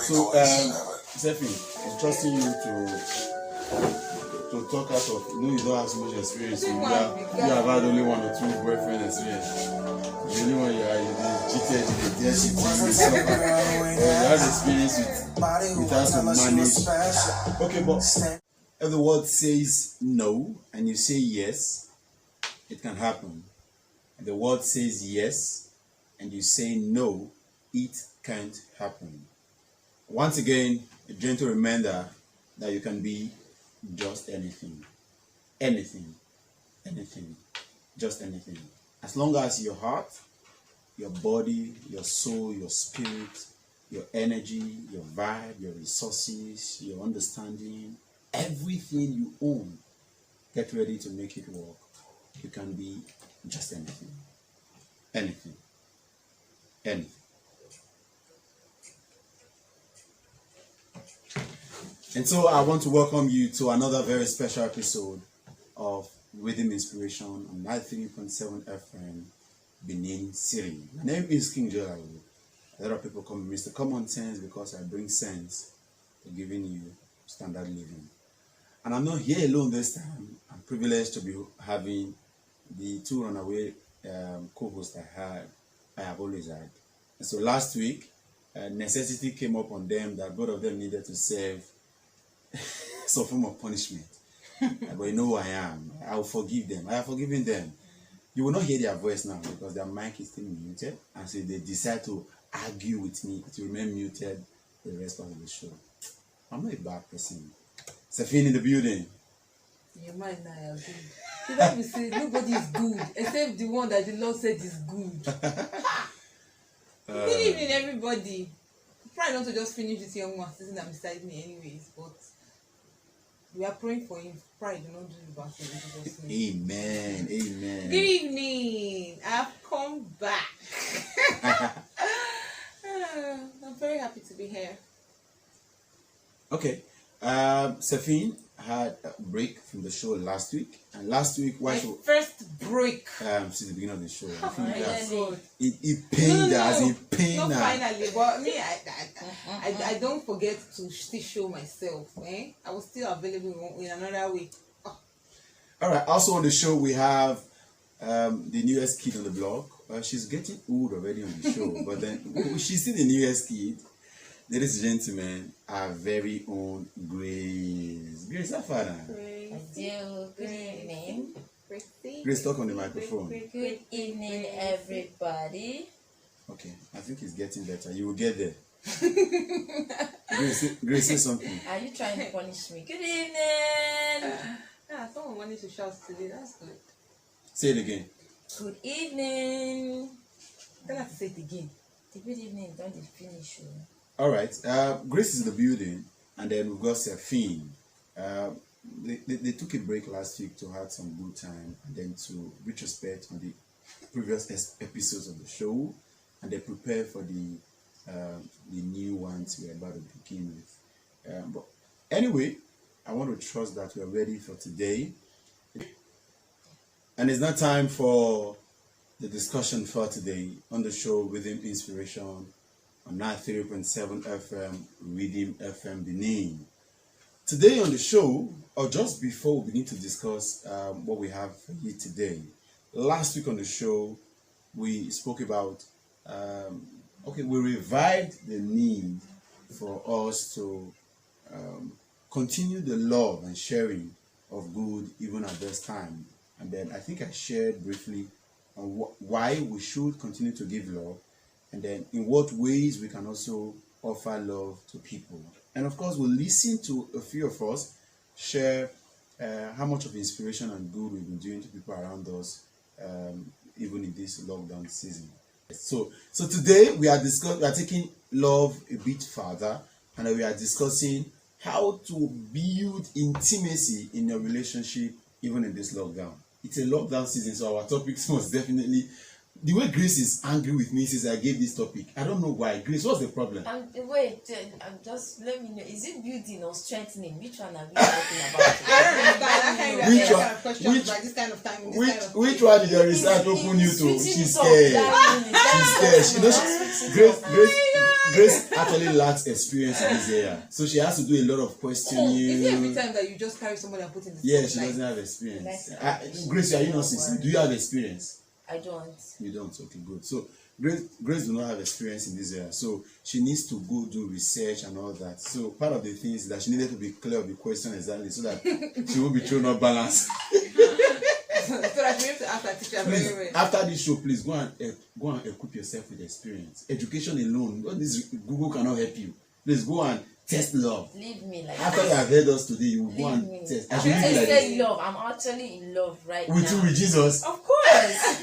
So, Zephyr, I'm trusting you to talk out of. You know, you don't have so much experience. You have had only 1 or 2 boyfriend experience. The only one you cheated, you did cheating, you have experience with how to manage. Okay, but if the word says no and you say yes, it can happen. If the word says yes and you say no, it can't happen. Once again, a gentle reminder that you can be just anything. Anything. Anything. Just anything. As long as your heart, your body, your soul, your spirit, your energy, your vibe, your resources, your understanding, everything you own, get ready to make it work. You can be just anything. Anything. Anything. And so I want to welcome you to another very special episode of Rhythm Inspiration on 93.7 FM, Benin City. My name is King Joel. A lot of people call me Mr. Common Sense because I bring sense to giving you standard living. And I'm not here alone this time. I'm privileged to be having the 2 runaway co-hosts I have always had. And so last week, necessity came up on them that both of them needed to serve some form of punishment. But you know who I am. I will forgive them. I have forgiven them. You will not hear their voice now because their mic is still muted. And so they decide to argue with me to remain muted the rest of the show. I'm not a bad person. Safin in the building. Your mind now are good. The Bible says nobody is good except the one that the Lord said is good. Good evening, everybody. Try not to just finish this young one sitting beside me anyways, but we are praying for him. Pride, do not do the bad thing. Amen. Amen. Good evening. I've come back. I'm very happy to be here. Okay. Safin had a break from the show last week. And last week, first break since the beginning of the show. I think God. It pained us. It pained not us. Finally, but me, I don't forget to still show myself. I was still available in another way. All right. Also on the show, we have the newest kid on the block. She's getting old already on the show, but then she's still the newest kid. Ladies and gentlemen, our very own Grace. Grace, how far now? Good evening. Grace, talk on the microphone. Good evening, everybody. Okay, I think it's getting better. You will get there. Grace, say something. Are you trying to punish me? Good evening. Someone wanted to shout today. That's good. Say it again. Good evening. Tell her to say it again. The good evening, don't finish. All right. Grace is in the building, and then we've got Safin. They took a break last week to have some good time, and then to retrospect on the previous episodes of the show, and they prepare for the new ones we're about to begin with. But anyway, I want to trust that we're ready for today. And it's not time for the discussion for today on the show Rhythm Inspiration on 93.7 FM, Rhythm FM Benin. Today on the show, or just before we begin to discuss what we have for you today, last week on the show, we spoke about, we revived the need for us to continue the love and sharing of good even at this time. And then I think I shared briefly on why we should continue to give love, and then in what ways we can also offer love to people. And of course, we'll listen to a few of us share how much of inspiration and good we've been doing to people around us, even in this lockdown season. So today we are taking love a bit further, and we are discussing how to build intimacy in your relationship even in this lockdown. It's a lockdown season, so our topics most definitely The way Grace is angry with me since I gave this topic, I don't know why. Grace, what's the problem? Wait, I'm just let me know. Is it building or strengthening? Which one are we talking about? I don't understand that kind of, Which that one- kind of question which- by this kind of time. This Which kind of which one did your research open you to? She's scared. She's scared. You know, Grace actually lacks experience in this area, so she has to do a lot of Is it every questioning. time that you just carry somebody and put in the Yeah, she spotlight? doesn't have experience. Let's- Grace, are you not sincere? Do you have experience? I don't. You don't. Okay, good. So Grace do not have experience in this area, so she needs to go do research and all that. So part of the things is that she needed to be clear of the question exactly, so that she won't be thrown off balance. So that you have to ask that teacher Please, very well. after this show, please go and equip yourself with experience. Education alone, all this Google cannot help you. Please go and test love. Leave me like After you that. have heard us today, you will go Leave and me. test. I I'm should leave you like tested this. love. I'm actually in love right With now. you, with Jesus. Of course.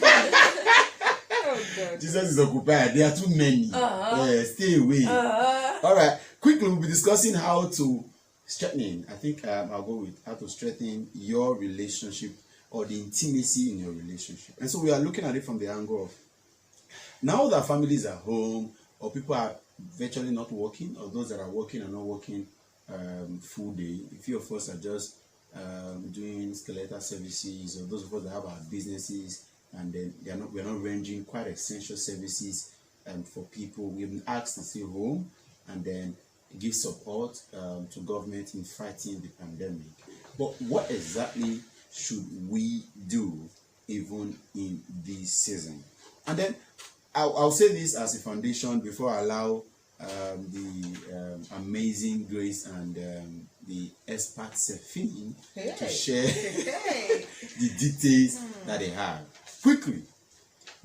Oh God. Jesus is occupied. There are too many. Yeah, stay away. All right. Quickly, we'll be discussing how to strengthen. I think I'll go with how to strengthen your relationship or the intimacy in your relationship. And so we are looking at it from the angle of now that families are home or people are virtually not working, or those that are working are not working full day. A few of us are just doing skeletal services, or those of us that have our businesses, and then we're not ranging quite essential services for people. We've been asked to stay home and then give support to government in fighting the pandemic. But what exactly should we do even in this season? And then I'll say this as a foundation before I allow the amazing Grace and the expert Sefin to share Hey. the details that they have. Quickly,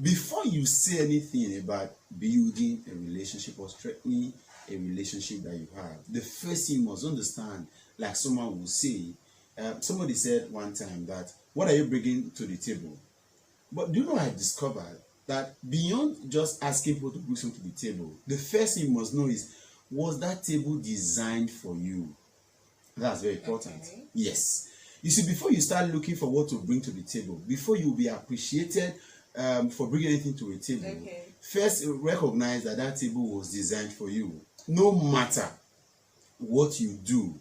before you say anything about building a relationship or strengthening a relationship that you have, the first thing you must understand, like someone will say, somebody said one time that, what are you bringing to the table? But do you know, I discovered that beyond just asking people to bring something to the table, the first thing you must know is, was that table designed for you? That's very important. Okay. Yes. You see, before you start looking for what to bring to the table, before you will be appreciated for bringing anything to a table, Okay. first recognize that that table was designed for you. No matter what you do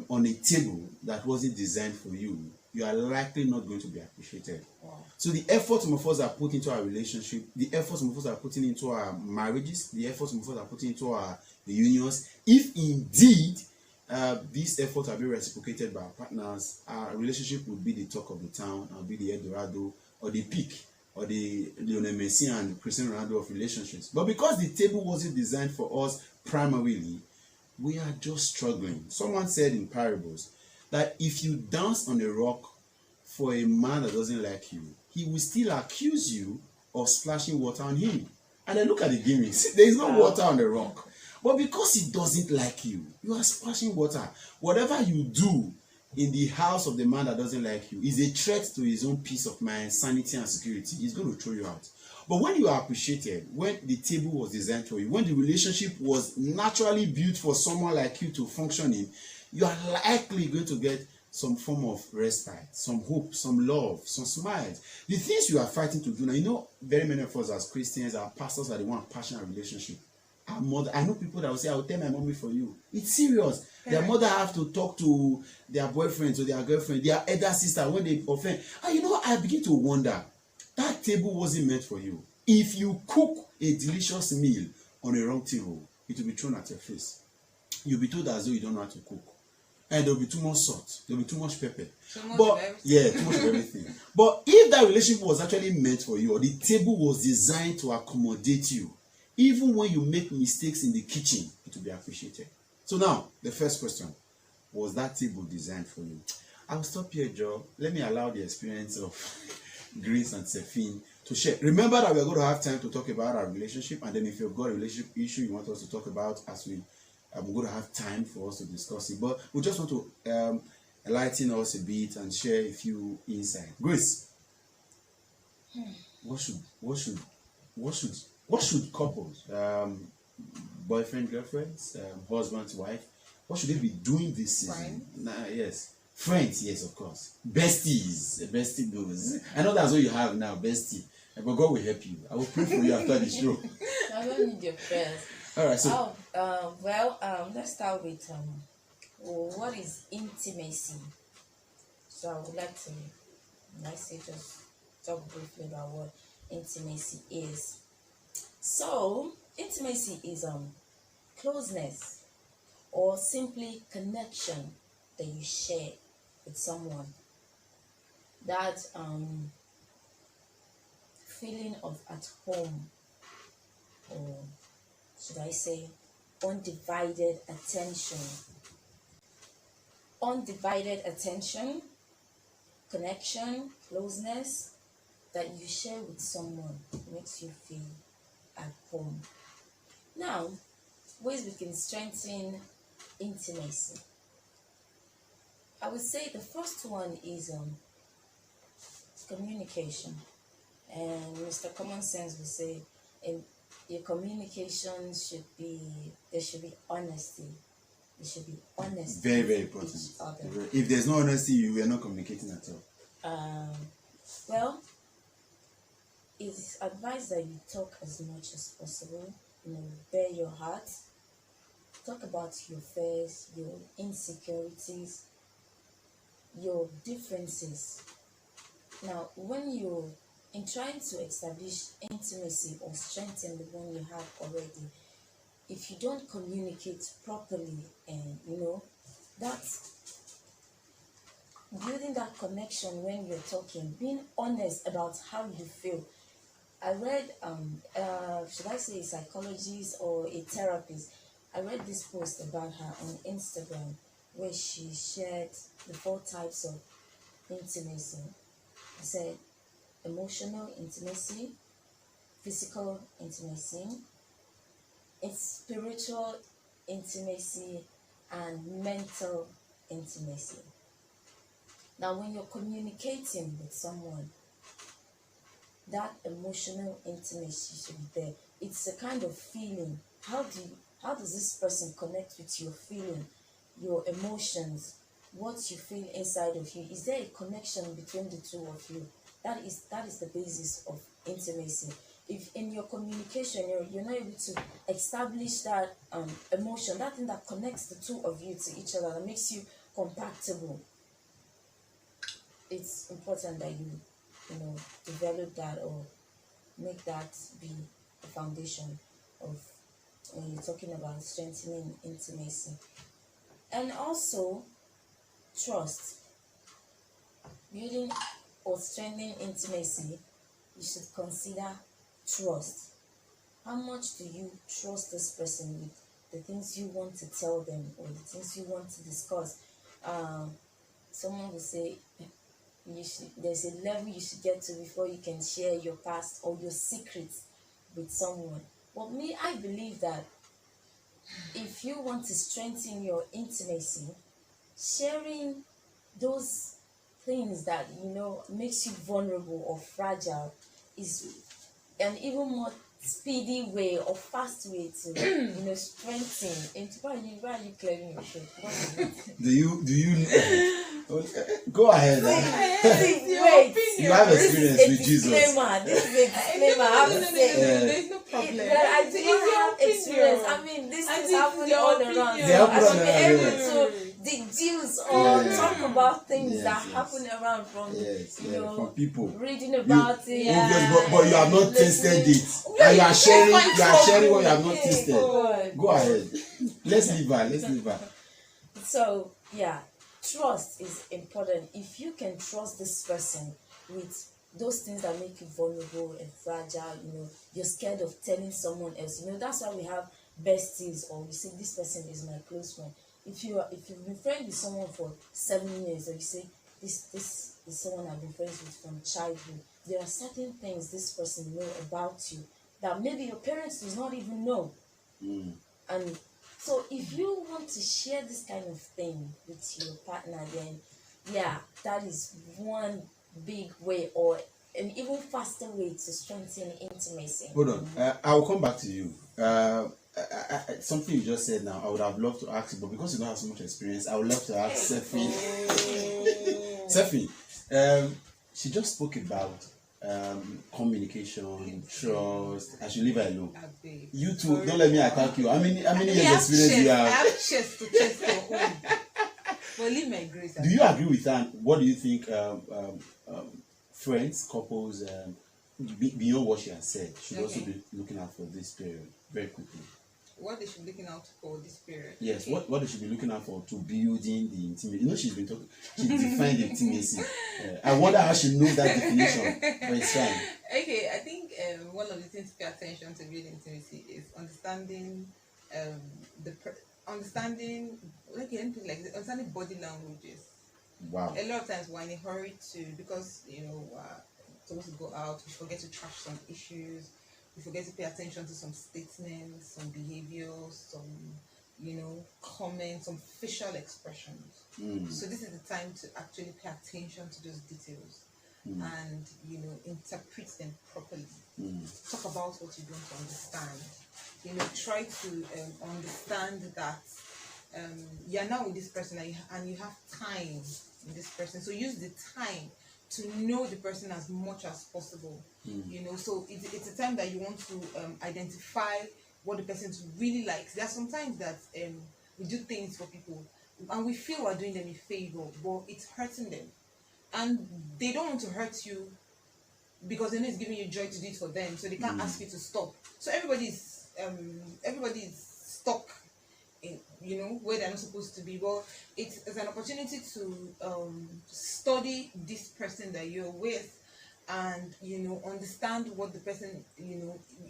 on a table that wasn't designed for you, you are likely not going to be appreciated. Wow. So the effort some of us are putting into our relationship, the effort some of us are putting into our marriages, the effort some of us are putting into our unions, if indeed these efforts are being reciprocated by our partners, our relationship would be the talk of the town, and be the Eldorado or the peak or the Lionel Messi and Cristiano Ronaldo of relationships. But because the table wasn't designed for us primarily, we are just struggling. Someone said in parables that if you dance on a rock for a man that doesn't like you, he will still accuse you of splashing water on him. And then look at the gimmicks. There is no water on the rock. But because he doesn't like you, you are splashing water. Whatever you do in the house of the man that doesn't like you is a threat to his own peace of mind, sanity, and security. He's going to throw you out. But when you are appreciated, when the table was designed for you, when the relationship was naturally built for someone like you to function in, you are likely going to get some form of respite, some hope, some love, some smiles. The things you are fighting to do now, you know, very many of us as Christians, our pastors are the one passionate relationship. Our mother, I know people that will say, I will tell my mommy for you. It's serious. Their mother have to talk to their boyfriend or their girlfriend, their elder sister when they offend. And you know, I begin to wonder, that table wasn't meant for you. If you cook a delicious meal on a wrong table, it will be thrown at your face. You'll be told as though you don't know how to cook. And there'll be too much salt, there'll be too much pepper. Too much But of everything. yeah, too much of everything. But if that relationship was actually meant for you, or the table was designed to accommodate you, even when you make mistakes in the kitchen, it will be appreciated. So now, the first question, was that table designed for you? I'll stop here, Joe. Let me allow the experience of Grace and Sefin to share. Remember that we're going to have time to talk about our relationship, and then if you've got a relationship issue you want us to talk about, as we're going to have time for us to discuss it. But we just want to enlighten us a bit and share a few insights. Grace, what should couples, boyfriend, girlfriends, husbands, wife, what should they be doing this season? Yes. Friends, yes, of course. Besties, a bestie goes. I know that's what you have now, bestie. But God will help you. I will pray for you after the show. I don't need your prayers. All right, so Let's start with what is intimacy? So I would like to, just talk briefly about what intimacy is. So intimacy is closeness or simply connection that you share with someone. That feeling of at home, or should I say undivided attention. Undivided attention, connection, closeness that you share with someone makes you feel at home. Now, ways we can strengthen intimacy. I would say the first one is communication. And Mr. Common Sense would say your communication there should be honesty. There should be honesty. very, very important. Each other. If there's no honesty, you are not communicating at all. Well, it's advised that you talk as much as possible. Bare your heart. Talk about your fears, your insecurities, your differences. Now, when you're in trying to establish intimacy or strengthen the one you have already, if you don't communicate properly, and that's building that connection when you're talking, being honest about how you feel. I read should I say a psychologist or a therapist, I read this post about her on Instagram where she shared the 4 types of intimacy. It said emotional intimacy, physical intimacy, spiritual intimacy, and mental intimacy. Now, when you're communicating with someone, that emotional intimacy should be there. It's a kind of feeling. How does this person connect with your feeling, your emotions, what you feel inside of you? Is there a connection between the two of you? That is the basis of intimacy. If in your communication you're not able to establish that emotion, that thing that connects the two of you to each other, that makes you compatible, it's important that you develop that or make that be the foundation of when you're talking about strengthening intimacy. And also trust. Building or strengthening intimacy, you should consider trust. How much do you trust this person with the things you want to tell them or the things you want to discuss? Someone will say there's a level you should get to before you can share your past or your secrets with someone. But me, I believe that if you want to strengthen your intimacy, sharing those things that makes you vulnerable or fragile is an even more speedy way or fast way to strengthen. Why are you clearing your throat? What is it? Do you go ahead? Wait, you have experience with Jesus. This is a disclaimer. I have to say. There's no problem. I do not have experience. I mean, this is happening all around. Yeah, I should be able yeah. to deduce or talk about things Yes, that yes. happen around from from people. reading about it. Obvious, but you have not tasted it. And you are sharing what you have not tasted. Go ahead. Let's leave her. So yeah, trust is important. If you can trust this person with those things that make you vulnerable and fragile, you're scared of telling someone else. That's why we have besties, or we say this person is my close friend. If you've been friends with someone for 7 years, or you say this is someone I've been friends with from childhood, there are certain things this person know about you that maybe your parents does not even know. And so if you want to share this kind of thing with your partner, then yeah, that is one big way or an even faster way to strengthen intimacy. Hold on. I will come back to you. Something you just said now, I would have loved to ask you, but because you don't have so much experience, I would love to ask Sefi. Tefi, she just spoke about communication, trust. I should leave her alone. Abeg. You too. Sorry. Don't let me attack you. How many I years have experience do you chest. I have? have chest to chest your own. But leave my grace. Do you agree with that? What do you think? Friends, couples, beyond what she has said, should also Okay. be looking out for this period very quickly. What they should be looking out for this period? Yes, Okay. what they should be looking out for to building the intimacy. You know, she's been talking. She defined intimacy. I wonder how she knows that definition. But it's fine. Okay, I think one of the things to pay attention to build intimacy is understanding understanding. Okay, let me put it like this, understanding body languages. Wow. A lot of times we're in a hurry because supposed to go out, we forget to trash some issues, we forget to pay attention to some statements, some behaviors, some comments, some facial expressions. So this is the time to actually pay attention to those details and interpret them properly. Talk about what you don't understand. Try to understand that you're now with this person and you have time with this person. So use the time to know the person as much as possible. So it's a time that you want to identify what the person really likes. There are some times that we do things for people and we feel we're doing them a favor, but it's hurting them. And they don't want to hurt you because they know it's giving you joy to do it for them, so they can't ask you to stop. So everybody's stuck in where they're not supposed to be. But it's an opportunity to study this person that you're with and understand what the person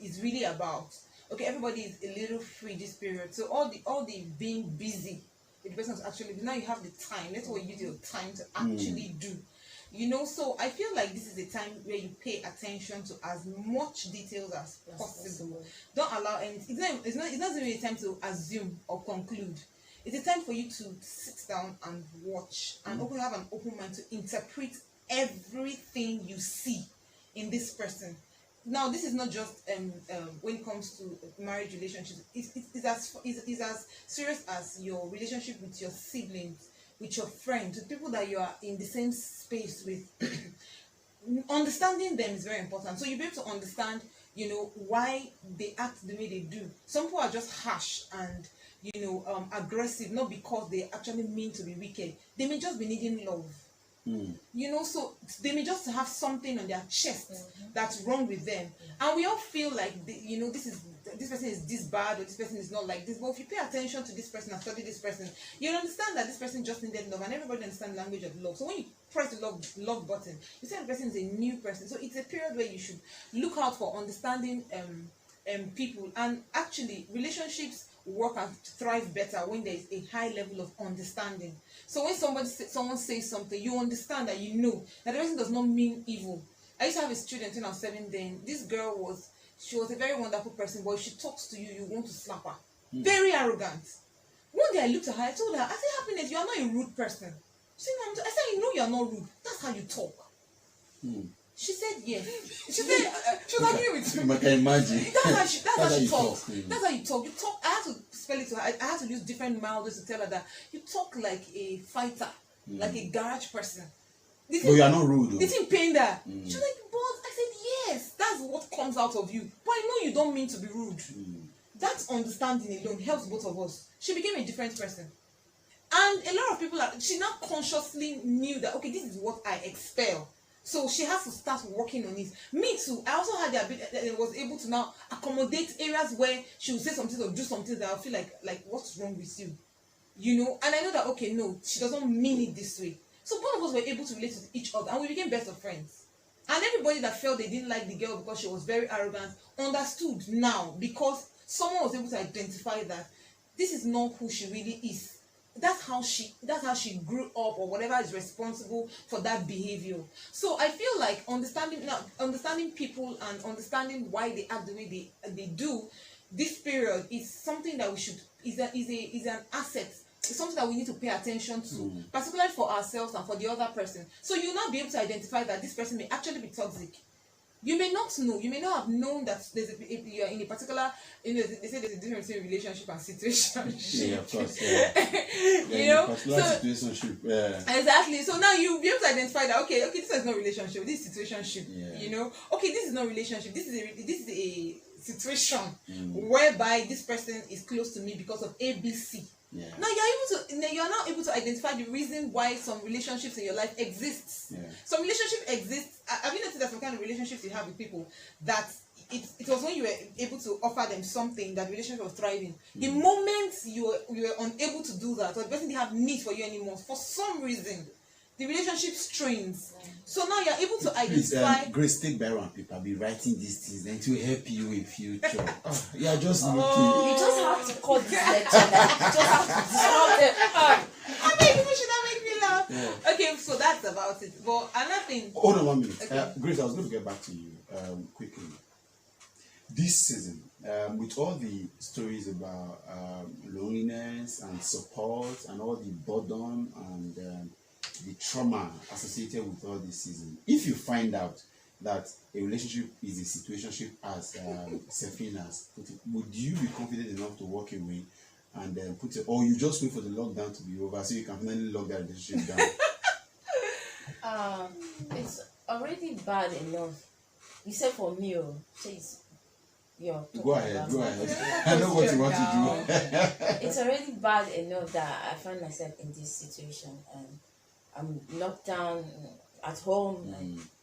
is really about. Okay, everybody is a little free this period, so all the being busy with the person is actually now you have the time. That's what you use your time to actually do. So I feel like this is a time where you pay attention to as much details as possible. Don't allow anything. It's not really a time to assume or conclude. It's a time for you to sit down and watch and have an open mind to interpret everything you see in this person. Now, this is not just when it comes to marriage relationships. It's as serious as your relationship with your siblings, with your friends, with people that you are in the same space with. Understanding them is very important. So you'll be able to understand, why they act the way they do. Some people are just harsh and aggressive, not because they actually mean to be wicked. They may just be needing love. So they may just have something on their chest that's wrong with them, and we all feel like this person is this bad or this person is not like this. But if you pay attention to this person and study this person, you'll understand that this person just needed love, and everybody understands the language of love. So when you press the love button, you see the person is a new person. So it's a period where you should look out for understanding people, and actually relationships work and thrive better when there is a high level of understanding. So when someone says something, you understand that that the person does not mean evil. I used to have a student when I was 7 then. This girl was a very wonderful person, but if she talks to you, you want to slap her. Very arrogant. One day I looked at her, I told her, I said, Happiness, you are not a rude person. She said, I said, you are not rude. That's how you talk. She said yes. She said she was agreeing with me. I can imagine. That's how she talks. Talk. That's how you talk. You talk. I had to spell it to her. I had to use different mild ways to tell her that you talk like a fighter, like a garage person. But you are not rude. This thing pained her. She was like, but I said yes. That's what comes out of you. But I know you don't mean to be rude. That understanding alone helps both of us. She became a different person. And a lot of people she now consciously knew that okay, this is what I expel. So she has to start working on it. Me too. I also had the ability that was able to now accommodate areas where she would say something or do something that I feel like what's wrong with you, And I know that okay, no, she doesn't mean it this way. So both of us were able to relate to each other, and we became better friends. And everybody that felt they didn't like the girl because she was very arrogant understood now because someone was able to identify that this is not who she really is. That's how she grew up or whatever is responsible for that behavior. So I feel like understanding people and understanding why they act the way they do this period is something that we should is an asset. It's something that we need to pay attention to, particularly for ourselves and for the other person. So you'll not be able to identify that this person may actually be toxic. You may not know. You may not have known that if you are in a particular, they say there's a difference between relationship and situationship. Yeah, of course. Yeah. You know, particular so situationship. Yeah. exactly. So now you'll be able to identify that okay, this is not relationship. This is situationship. Yeah. You know, okay, this is not relationship. This is a situation Mm. whereby this person is close to me because of ABC. Yeah. Now you're now able to identify the reason why some relationships in your life exists. Yeah. Some relationship exists. Have you noticed that some kind of relationships you have with people that it was when you were able to offer them something that the relationship was thriving. The moment you were unable to do that, or the person didn't have need for you anymore, for some reason, the relationship strains. So now you're able to Please, identify. Grace, take Bible and paper. Be writing these things, and it will help you in future. You are just looking. You just have to cut this lecture. Like, you just have to disrupt it. I mean, people should not make me laugh. Yeah. Okay, so that's about it. But another thing. Hold on 1 minute. Okay. Grace, I was going to get back to you quickly. This season, with all the stories about loneliness and support and all the burden and the trauma associated with all this season, if you find out that a relationship is a situationship, as Sephine has put it, would you be confident enough to walk away and then put it, or you just wait for the lockdown to be over so you can finally lock that relationship down? It's already bad enough. You said for me, says you're Go ahead. I know what you want to do. It's already bad enough that I find myself in this situation and I'm locked down at home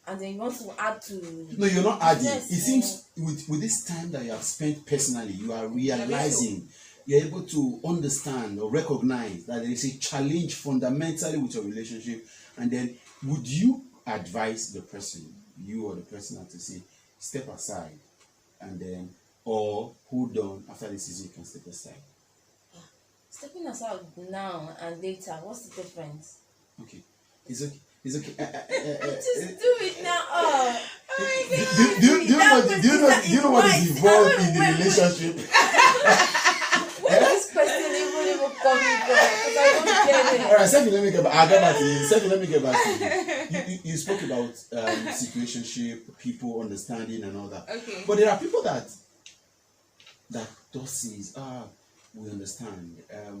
and then you want to add to. No, you're not adding. Yes, It seems with this time that you have spent personally, you are realizing, you're able to understand or recognize that there is a challenge fundamentally with your relationship. And then would you advise the person, you or the person, to say, step aside and then, or hold on, after this season you can step aside? Stepping aside now and later, what's the difference? Okay. It's okay. It's okay. Just do it now. Do you know what is involved in the relationship? Where is this question even coming from? Because I don't get it. All right, Sephine, let me get back. I'll get back to you. Sephine, let me get back to you. You spoke about situationship, people understanding and all that. Okay. But there are people that just says, we understand.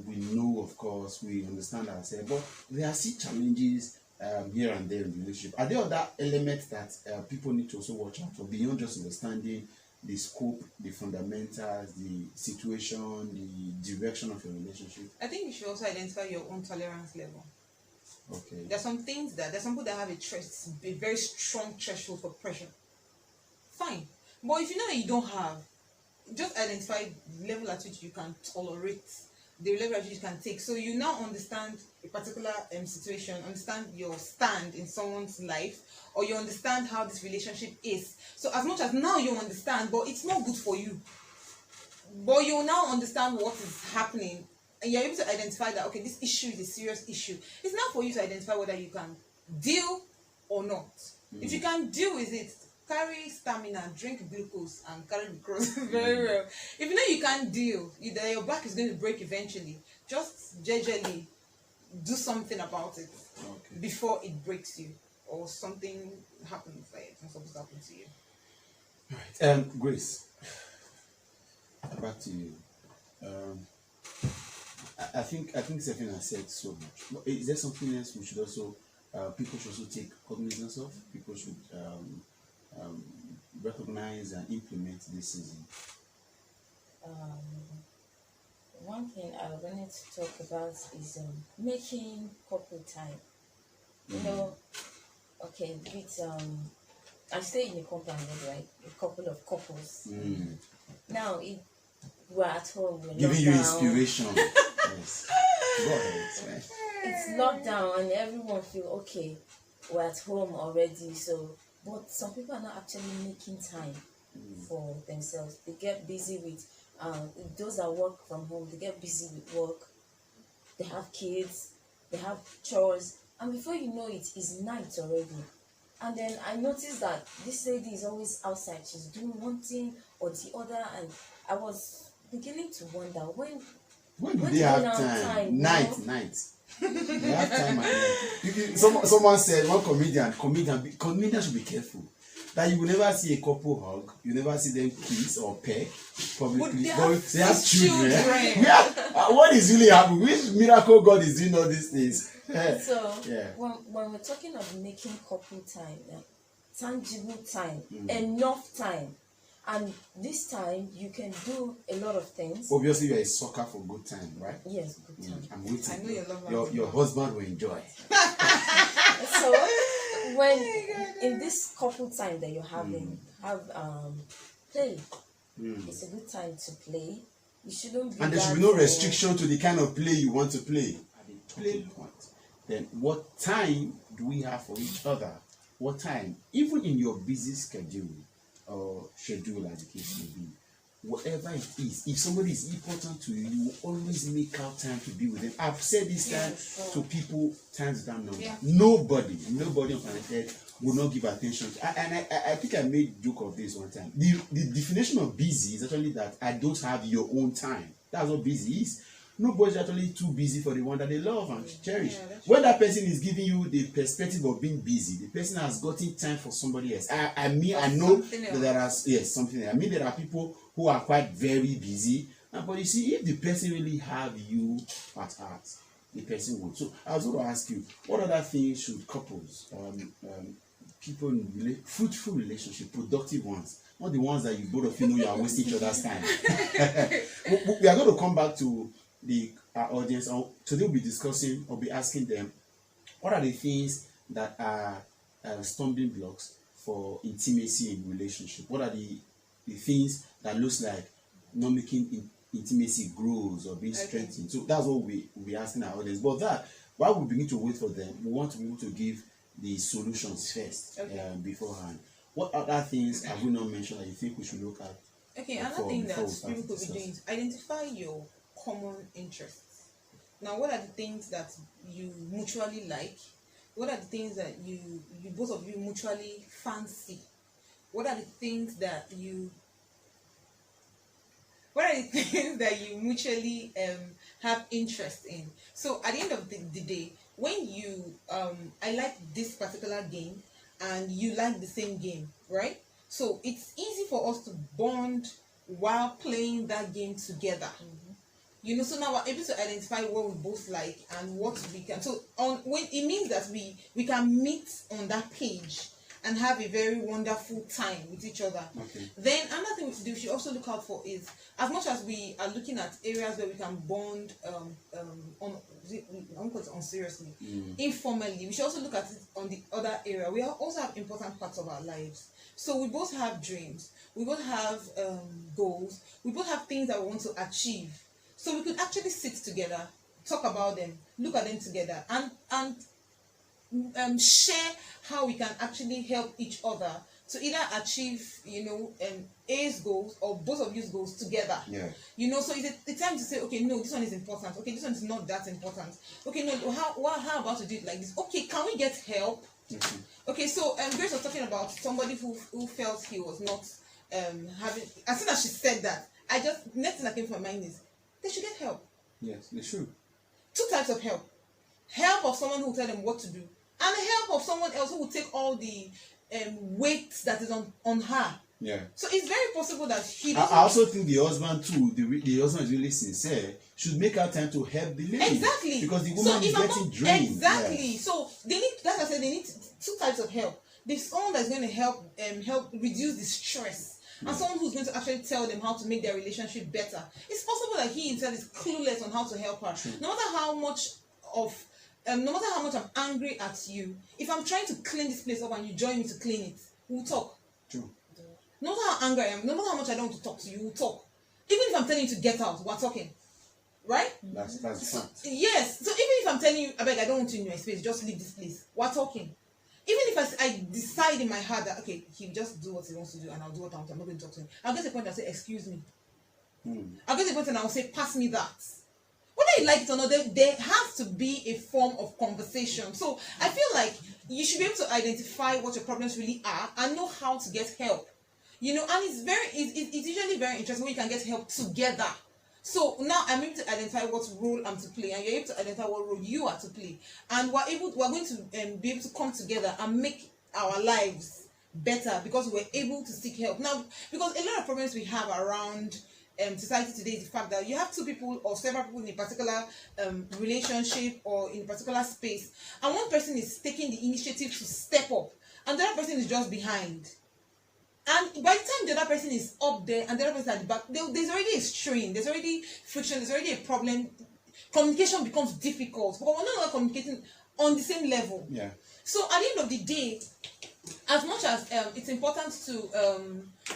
We know, of course, we understand ourselves. But there are still challenges here and there in the relationship. Are there other elements that people need to also watch out for beyond just understanding the scope, the fundamentals, the situation, the direction of your relationship? I think you should also identify your own tolerance level. Okay. There's some people that have a very strong threshold for pressure. Fine. But if you know that you don't have, just identify the level at which you can tolerate, the level at which you can take. So you now understand a particular situation, understand your stand in someone's life, or you understand how this relationship is. So as much as now you understand, but it's not good for you, but you now understand what is happening, and you're able to identify that, okay, this issue is a serious issue. It's now for you to identify whether you can deal or not. If you can deal with it, carry stamina, drink glucose, and carry the cross very well. If you know you can't deal, that your back is going to break eventually, just gingerly do something about it before it breaks you or something happens that it's not supposed to happen to you. All right. Grace, back to you. I think Sephine has said so much. But is there something else we should also, people should also take cognizance of? People should recognize and implement this season? One thing I wanted to talk about is making couple time. You know, okay, with I stay in a compound, right? A couple of couples. Now, if we're at home, we're giving you down. Inspiration. Yes. Go ahead. Right? It's lockdown and everyone feel okay. We're at home already, so but some people are not actually making time for themselves. They get busy with those that work from home. They get busy with work. They have kids. They have chores, and before you know it, it's night already. And then I noticed that this lady is always outside. She's doing one thing or the other, and I was beginning to wonder when do they have time? Night. They have time at night. Someone said, one comedian should be careful, that you will never see a couple hug, you never see them kiss or peck publicly. But But they have children. children. What is really happening? Which miracle God is doing all these things? So Yeah. when we're talking of making couple time, tangible time, Mm. enough time, and this time you can do a lot of things. Obviously, you're a sucker for good time, right? Yes, good time. I'm waiting. I know your love Your, language. your husband will enjoy. So when in this couple time that you're having, have play. Mm. It's a good time to play. You shouldn't be And there should that be no for- restriction to the kind of play you want to play. At the play point, then what time do we have for each other? What time, even in your busy schedule or schedule, as the case may be, whatever it is, if somebody is important to you, you will always make out time to be with them. I've said this time to people times down number. Yeah. Nobody on planet Earth will not give attention. I think I made joke of this one time. The definition of busy is actually that I don't have your own time. That's what busy is. Nobody's actually too busy for the one that they love and cherish. Yeah, that's When that person is giving you the perspective of being busy, the person has gotten time for somebody else. I mean, I know Something that else. there are something. I mean, there are people who are quite very busy, but you see, if the person really have you at heart, the person would. So I was going to ask you, what other things should couples, people in fruitful relationship, productive ones, not the ones that you both of you know you are wasting each other's time. We are going to come back to our audience. Today we'll be discussing or be asking them, what are the things that are stumbling blocks for intimacy in relationship? What are the things that looks like not making intimacy grows or being strengthened? So that's what we'll be asking our audience. But that, while we begin to wait for them, we want to be able to give the solutions first beforehand. What other things have we not mentioned that you think we should look at? Okay, another thing that people could be doing is identify your common interests. Now, what are the things that you mutually like? What are the things that you both of you mutually fancy? What are the things that you mutually have interest in? So at the end of the day, when you I like this particular game and you like the same game, right? So it's easy for us to bond while playing that game together. You know, so now we're able to identify what we both like and what we can. So when it means that we can meet on that page and have a very wonderful time with each other. Okay. Then another thing we should also look out for is, as much as we are looking at areas where we can bond on seriously, informally, we should also look at it on the other area. We also have important parts of our lives. So we both have dreams, we both have goals, we both have things that we want to achieve. So we could actually sit together, talk about them, look at them together, and share how we can actually help each other to either achieve, A's goals or both of you's goals together. Yeah. So it's the time to say, okay, no, this one is important. Okay, this one is not that important. Okay, no, how about to do it like this? Okay, can we get help? Okay, so Grace was talking about somebody who felt he was not having. As soon as she said that, next thing that came to my mind is they should get help. Yes, they should. Two types of help: help of someone who will tell them what to do, and help of someone else who will take all the weight that is on her. Yeah. So it's very possible that I also think the husband too, the husband is really sincere, should make out time to help the lady. Exactly. Because the woman is getting drained. Exactly. Yeah. So they need, like I said, they need two types of help. There's someone that's going to help reduce the stress, and someone who's going to actually tell them how to make their relationship better. It's possible that he himself is clueless on how to help her. No matter how much I'm angry at you, if I'm trying to clean this place up and you join me to clean it, we'll talk. True. No matter how angry I am, no matter how much I don't want to talk to you, we'll talk. Even if I'm telling you to get out, we're talking. Right? That's the fact. Yes. So even if I'm telling you, I beg, I don't want you in my space, just leave this place, we're talking. Even if I decide in my heart that, okay, he'll just do what he wants to do and I'll do what I want, I'm not going to talk to him, I'll get to the point and say, excuse me. I'll get to the point and I'll say, pass me that. Whether you like it or not, there has to be a form of conversation. So I feel like you should be able to identify what your problems really are and know how to get help. And it's usually very interesting when you can get help together. So now I'm able to identify what role I'm to play, and you're able to identify what role you are to play, and we're going to be able to come together and make our lives better because we're able to seek help now. Because a lot of problems we have around society today is the fact that you have two people or several people in a particular relationship or in a particular space, and one person is taking the initiative to step up, and the other person is just behind. And by the time the other person is up there and the other person at the back, there's already a strain, there's already friction, there's already a problem. Communication becomes difficult because we're not communicating on the same level. Yeah. So at the end of the day, as much as it's important to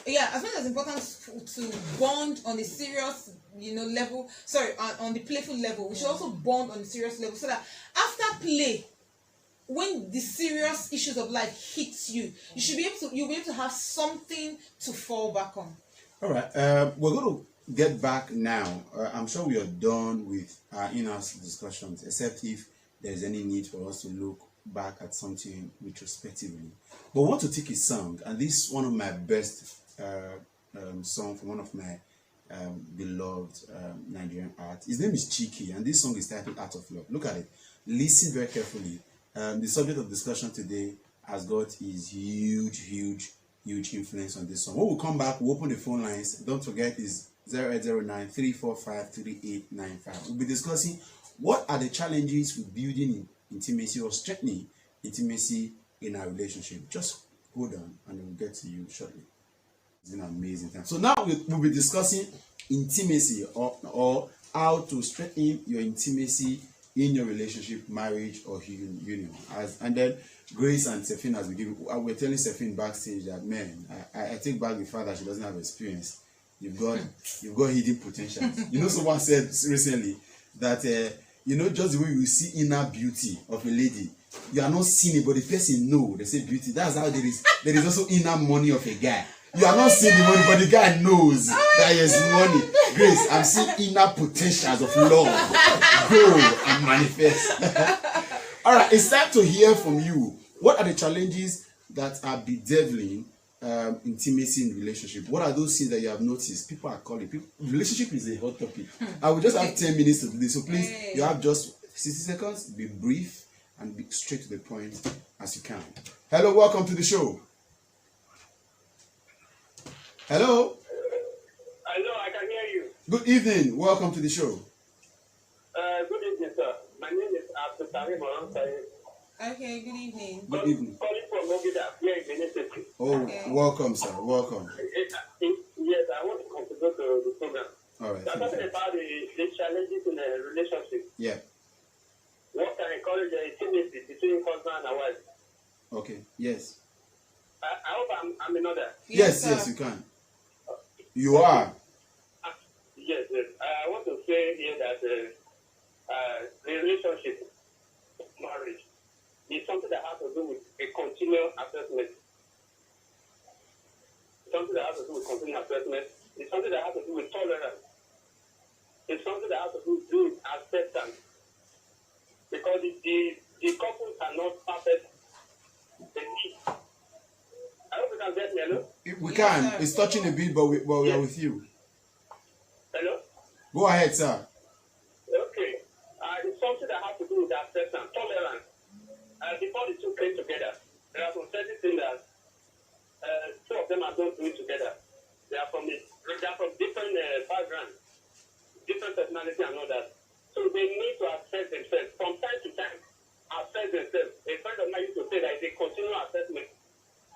as much as important to bond on a serious level, on the playful level, we should also bond on the serious level, so that after play, when the serious issues of life hits you, you'll be able to have something to fall back on. All right, we're going to get back now. I'm sure we are done with our in-house discussions, except if there's any need for us to look back at something retrospectively. But we want to take a song, and this is one of my best song from one of my beloved Nigerian artists. His name is Chike, and this song is titled Art of Love. Look at it. Listen very carefully. The subject of discussion today has got his huge influence on this song. When we come back, we'll open the phone lines. Don't forget, it's 0809 345 3895. We'll be discussing what are the challenges with building intimacy or strengthening intimacy in our relationship. Just hold on and we'll get to you shortly. It's an amazing time. So now we'll be discussing intimacy or how to strengthen your intimacy in your relationship, marriage, or union. And then Grace and Sephine, as we're telling Sephine backstage that, man, I take back the fact that she doesn't have experience. You've got hidden potential. Someone said recently that just the way you see inner beauty of a lady, you are not seeing it, but the person know. They say beauty. That's how there is also inner money of a guy. You are not seeing the money, but the guy knows that he has money. Grace, I'm seeing inner potentials of love. Go and manifest. All right, it's time to hear from you. What are the challenges that are bedeviling intimacy in relationship? What are those things that you have noticed? People are calling. Relationship is a hot topic. I will just have 10 minutes to do this. So please, you have just 60 seconds. Be brief and be straight to the point as you can. Hello, welcome to the show. Hello. Hello, I can hear you. Good evening. Welcome to the show. Good evening, sir. My name is Abdulkarim Mohamed. Okay, good evening. Good evening. Calling from Ogida, here in Benin City. Oh, Okay. welcome, sir. Welcome. Yes, I want to contribute to the program. All right. We are talking about the challenges in a relationship. Yeah. What can encourage the intimacy between husband and wife? Okay. Yes. I hope I'm in order. Yes, you can. You are. Yes. I want to say here that the relationship, marriage, is something that has to do with a continual assessment. Something that has to do with continual assessment. It's something that has to do with tolerance. It's something that has to do with acceptance. Because the couples are not perfect. I hope you can get me. Hello? We Yes, can. sir. It's touching a bit, but we are with you. Hello? Go ahead, sir. Okay. It's something that has to do with acceptance, tolerance. Before the two came together, there are some certain things that two of them are not doing together. They are from different backgrounds, different personality and all that. So they need to accept themselves. From time to time, accept themselves. A friend of mine used to say that it's a continual assessment.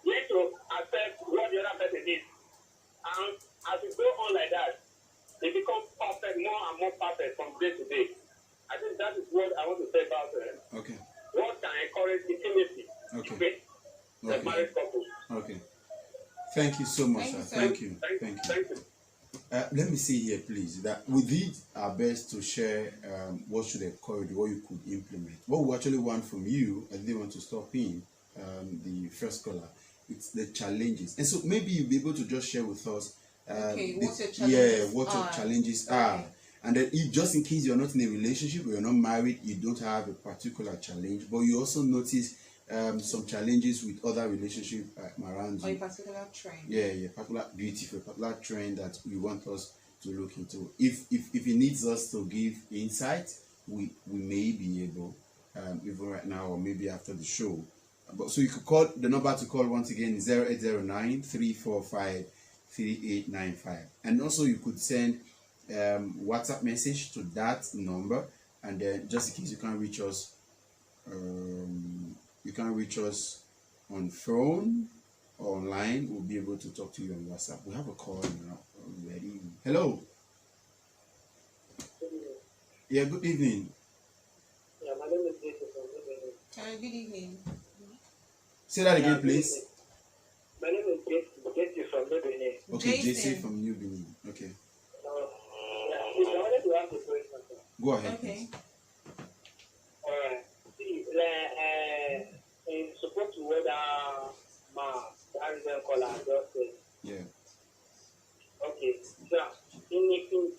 You need to accept what the other person is. And as you go on like that, they become perfect, more and more perfect from day to day. I think that is what I want to say about Okay. what can encourage intimacy. Okay. The Okay. married couple. Okay. Thank you so much, Thank you, sir. sir. Thank you. Thank you. Let me say here, please, that we did our best to share what should encourage, what you could implement. What we actually want from you, I didn't want to stop in the first caller, it's the challenges. And so maybe you'll be able to just share with us what your challenges what your are. challenges are. And then if just in case you're not in a relationship or you're not married, you don't have a particular challenge, but you also notice some challenges with other relationship around Or a you. particular trend. Yeah, particular beauty, a particular trend that we want us to look into. If it needs us to give insight, we may be able, even right now or maybe after the show, But so you could call the number to call once again is 0809-345-3895, and also you could send WhatsApp message to that number, and then just in case you can't reach us, on phone or online, we'll be able to talk to you on WhatsApp. We have a call now already. Hello. Yeah, good evening. Yeah, my name is Jason from Lebanon. Good evening. Say that again, please. My name is Jason from Lebanon. Okay, JC Jason. from New Benin. Okay, Yeah, I wanted to ask a question, sir. go ahead. Okay. Please. Alright. See, in support to what that reason caller just said. Yeah. Okay. So, in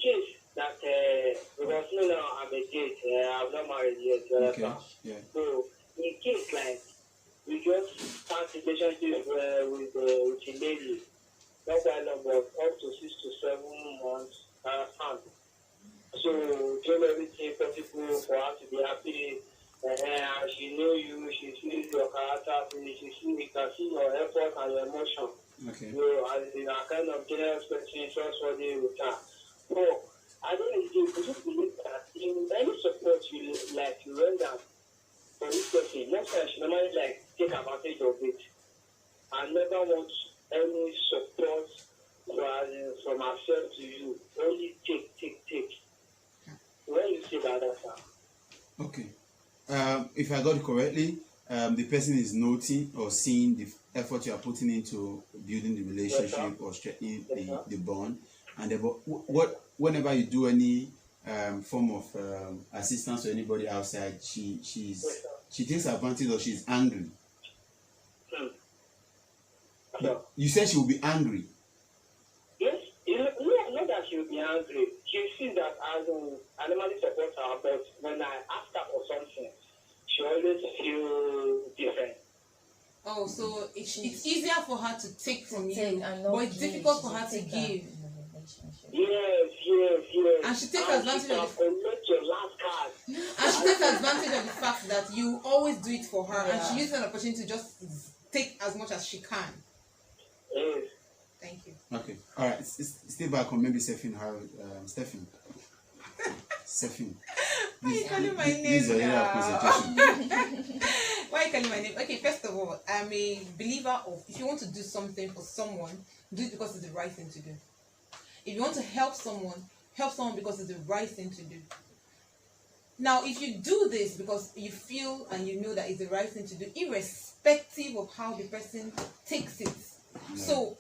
case that because you know I'm a gay, I'm not married yet. You Okay. understand? Yeah. So, in case like we just start relationship with a lady, not quite long, but up to 6 to 7 months, so do everything possible for her to be happy. She know you, she sees your character, she can see your effort and your emotion. Okay. You know, as a kind of generous person, trustworthy with her. So, I don't know if you believe that in any support you render for this person, most times she normally take advantage of it and never want any support from herself to you. Only take. When you say that, sir. Okay. If I got it correctly, the person is noting or seeing the effort you are putting into building the relationship or strengthening the bond, and whenever you do any form of assistance to anybody outside, she takes advantage or she's angry. You said she will be angry. Yes, not that she will be angry. She sees that I normally support her, but when I ask her for something, she always feels different. Oh, so it's easier for her to take from you, Take and not but it's give. difficult She for her to take give. in the relationship. Yes. And she takes advantage she of can collect your last card. And she takes advantage of the fact that you always do it for her, and Yeah. she uses an opportunity to just take as much as she can. Yes. Thank you. Okay. All right. Stay back on maybe Stephen. Stephen. Stephen. Why are you calling my name This is your area of now? concentration. Why are you calling my name? Okay, first of all, I'm a believer of if you want to do something for someone, do it because it's the right thing to do. If you want to help someone because it's the right thing to do. Now, if you do this because you feel and you know that it's the right thing to do, irrespective of how the person takes it. Yeah. So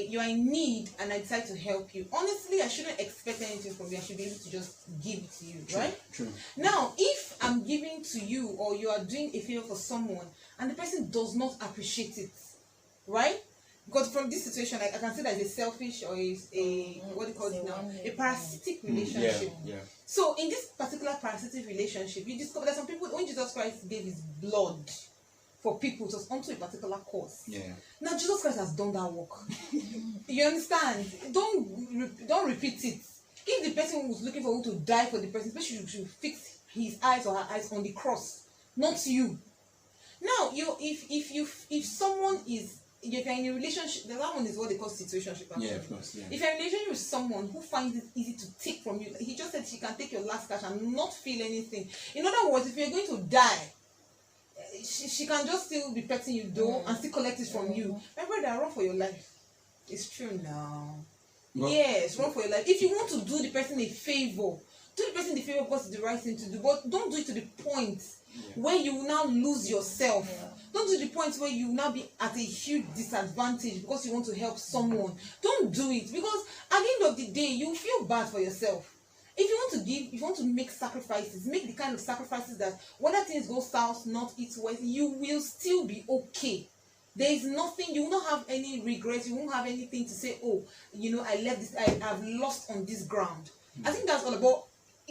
you are in need and I decide to help you. Honestly, I shouldn't expect anything from you. I should be able to just give it to you, right? True. Now, if I'm giving to you or you are doing a favor for someone and the person does not appreciate it, right? Because from this situation, I can say that it's a selfish or what do you call it now? A parasitic relationship. Yeah. So in this particular parasitic relationship, you discover that some people, when Jesus Christ gave his blood for people, it was onto a particular cause. Yeah. Now Jesus Christ has done that work. You understand? Don't repeat it. If the person was looking for who to die for the person, you should fix his eyes or her eyes on the cross, not you. Now, if someone is, if you're in a relationship, that one is what they call situationship. Actually. Yeah, of course. Yeah. If you're in a relationship with someone who finds it easy to take from you, he just said she can take your last cash and not feel anything. In other words, if you're going to die, she can just still be petting you though and still collect it from you. My brother, run for your life. It's true now. But, Yes, run for your life. If you want to do the person a favor, do the person the favor because it's the right thing to do. But don't do it to the point where you will now lose yourself. Yeah. Don't do the point where you will now be at a huge disadvantage because you want to help someone. Don't do it because at the end of the day, you feel bad for yourself. If you want to give, if you want to make sacrifices, make the kind of sacrifices that whether things go south, north, east, west, you will still be okay. There is nothing, you will not have any regrets, you won't have anything to say, oh, I left this, I have lost on this ground. I think that's all about.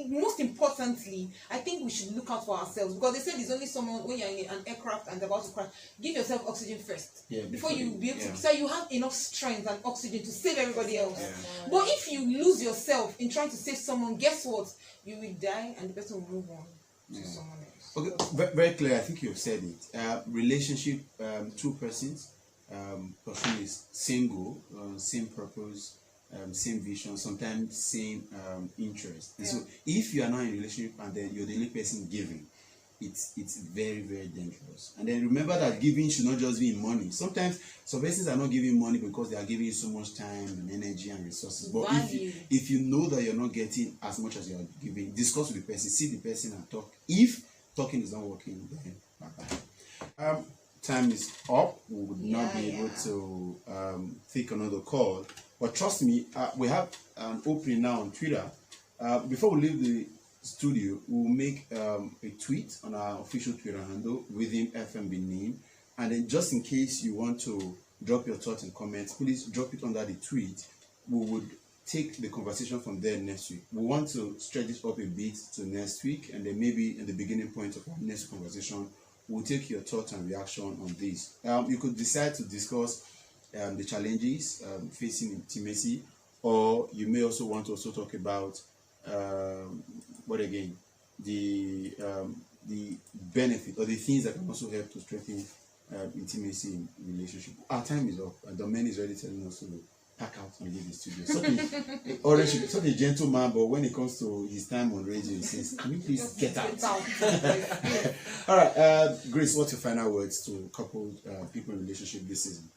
Most importantly, I think we should look out for ourselves because they said there's only someone when you're in an aircraft and about to crash, give yourself oxygen first before you be able to, so you have enough strength and oxygen to save everybody else. Yeah. But if you lose yourself in trying to save someone, guess what? You will die and the person will move on. to someone else. Okay, very clear. I think you've said it. Relationship, two persons, person is same goal, same purpose, same vision, sometimes same interest. And so, if you are not in a relationship and then you're the only person giving, it's very very dangerous. And then remember that giving should not just be in money. Sometimes some persons are not giving money because they are giving you so much time and energy and resources. But if you know that you're not getting as much as you're giving, discuss with the person, see the person and talk. If talking is not working, then bye-bye. Time is up. We would not be able to take another call. But trust me, we have an opening now on Twitter. Before we leave the studio, we'll make a tweet on our official Twitter handle, Rhythm FM Benin. And then just in case you want to drop your thoughts and comments, please drop it under the tweet. We would take the conversation from there next week. We want to stretch it up a bit to next week, and then maybe in the beginning point of our next conversation, we'll take your thoughts and reaction on this. You could decide to discuss the challenges facing intimacy, or you may also want to also talk about the benefit or the things that can also help to strengthen intimacy in relationship. Our time is up, and Domain is already telling us to pack out and leave the studio. Such a gentleman, but when it comes to his time on radio, he says, "Can you please get out?" All right, Grace, what's your final words to couple people in relationship this season?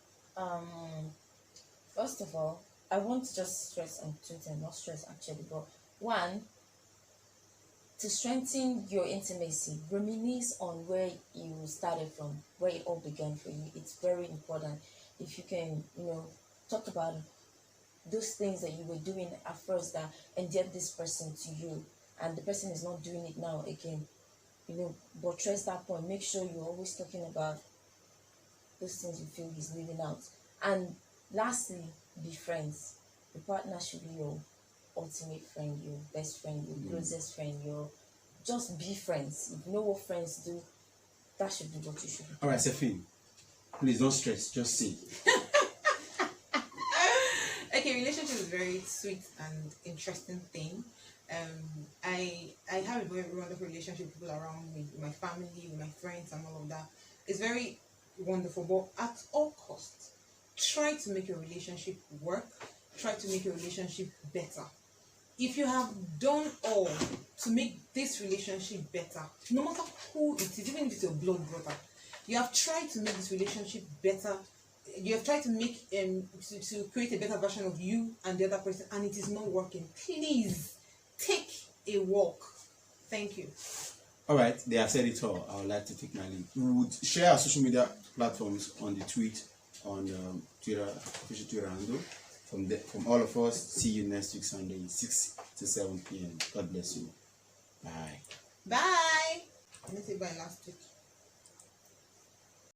First of all, I want to just stress on two things, not stress actually, but one, to strengthen your intimacy, reminisce on where you started from, where it all began for you. It's very important. If you can, talk about those things that you were doing at first that endeared this person to you, and the person is not doing it now again, buttress that point. Make sure you're always talking about those things you feel he's leaving out. And lastly, be friends. Your partner should be your ultimate friend, your best friend, your closest friend. Just be friends. If you know what friends do, that should be what you should do. All right, Sefin, please don't stress. Just say. Okay, relationship is a very sweet and interesting thing. I have a very wonderful relationship with people around me, with my family, with my friends, and all of that. It's very wonderful, but at all costs, try to make your relationship work. Try to make your relationship better. If you have done all to make this relationship better, no matter who it is, even if it's your blood brother, you have tried to make this relationship better. You have tried to make to create a better version of you and the other person, and it is not working. Please take a walk. Thank you. All right, they have said it all. I would like to take my leave. We would share our social media platforms on the tweet, on Twitter, official Twitter handle. From all of us, see you next week Sunday, 6 to 7 p.m. God bless you. Bye. Bye. Let me say bye last week.